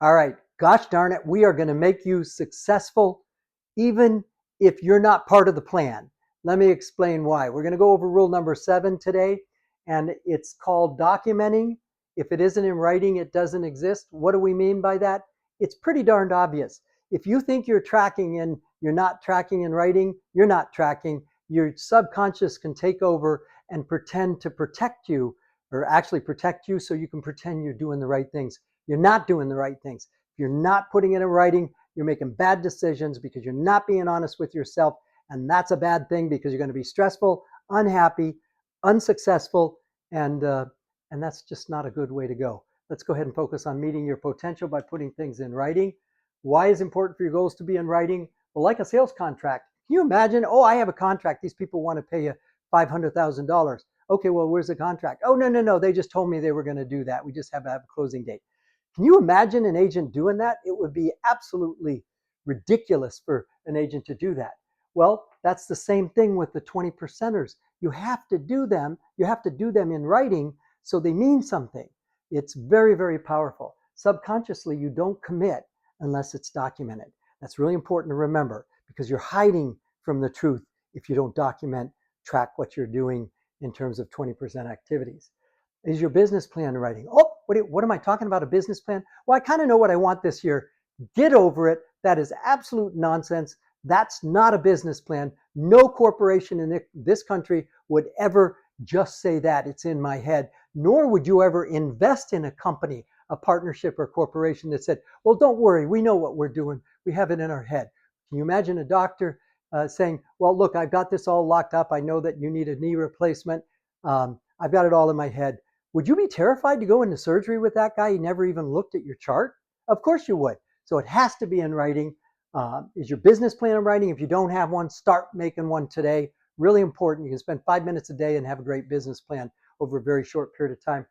All right, gosh darn it, we are going to make you successful even if you're not part of the plan. Let me explain why. We're going to go over rule number 7 today, and it's called documenting. If it isn't in writing, it doesn't exist. What do we mean by that? It's pretty darned obvious. If you think you're tracking and you're not tracking in writing, you're not tracking. Your subconscious can take over and pretend to protect you, or actually protect you so you can pretend you're doing the right things. You're not doing the right things. If you're not putting it in writing, you're making bad decisions because you're not being honest with yourself. And that's a bad thing because you're going to be stressful, unhappy, unsuccessful, and that's just not a good way to go. Let's go ahead and focus on meeting your potential by putting things in writing. Why is it important for your goals to be in writing? Well, like a sales contract. Can you imagine? Oh, I have a contract. These people want to pay you $500,000. Okay, well, where's the contract? Oh, no. They just told me they were going to do that. We just have to have a closing date. Can you imagine an agent doing that? It would be absolutely ridiculous for an agent to do that. Well, that's the same thing with the 20 percenters. You have to do them. You have to do them in writing so they mean something. It's very, very powerful. Subconsciously, you don't commit unless it's documented. That's really important to remember because you're hiding from the truth if you don't document, track what you're doing in terms of 20% activities. Is your business plan writing? Oh, what am I talking about? A business plan? Well, I kind of know what I want this year. Get over it. That is absolute nonsense. That's not a business plan. No corporation in this country would ever just say that. It's in my head. Nor would you ever invest in a company, a partnership, or corporation that said, well, don't worry. We know what we're doing. We have it in our head. Can you imagine a doctor saying, well, look, I've got this all locked up. I know that you need a knee replacement. I've got it all in my head. Would you be terrified to go into surgery with that guy? He never even looked at your chart? Of course you would. So it has to be in writing. Is your business plan in writing? If you don't have one, start making one today. Really important. You can spend 5 minutes a day and have a great business plan over a very short period of time.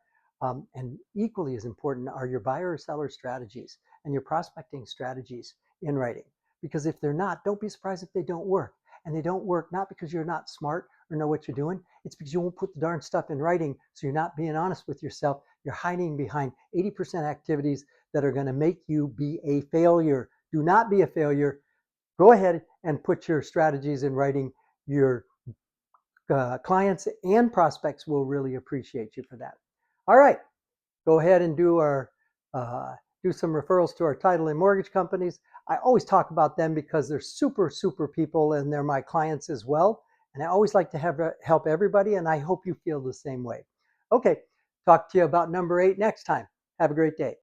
And equally as important are your buyer or seller strategies and your prospecting strategies in writing. Because if they're not, don't be surprised if they don't work. And they don't work not because you're not smart or know what you're doing. It's because you won't put the darn stuff in writing. So you're not being honest with yourself. You're hiding behind 80% activities that are going to make you be a failure. Do not be a failure. Go ahead and put your strategies in writing. Your clients and prospects will really appreciate you for that. All right, go ahead and do some referrals to our title and mortgage companies. I always talk about them because they're super, super people and they're my clients as well. And I always like to help everybody, and I hope you feel the same way. Okay, talk to you about number 8 next time. Have a great day.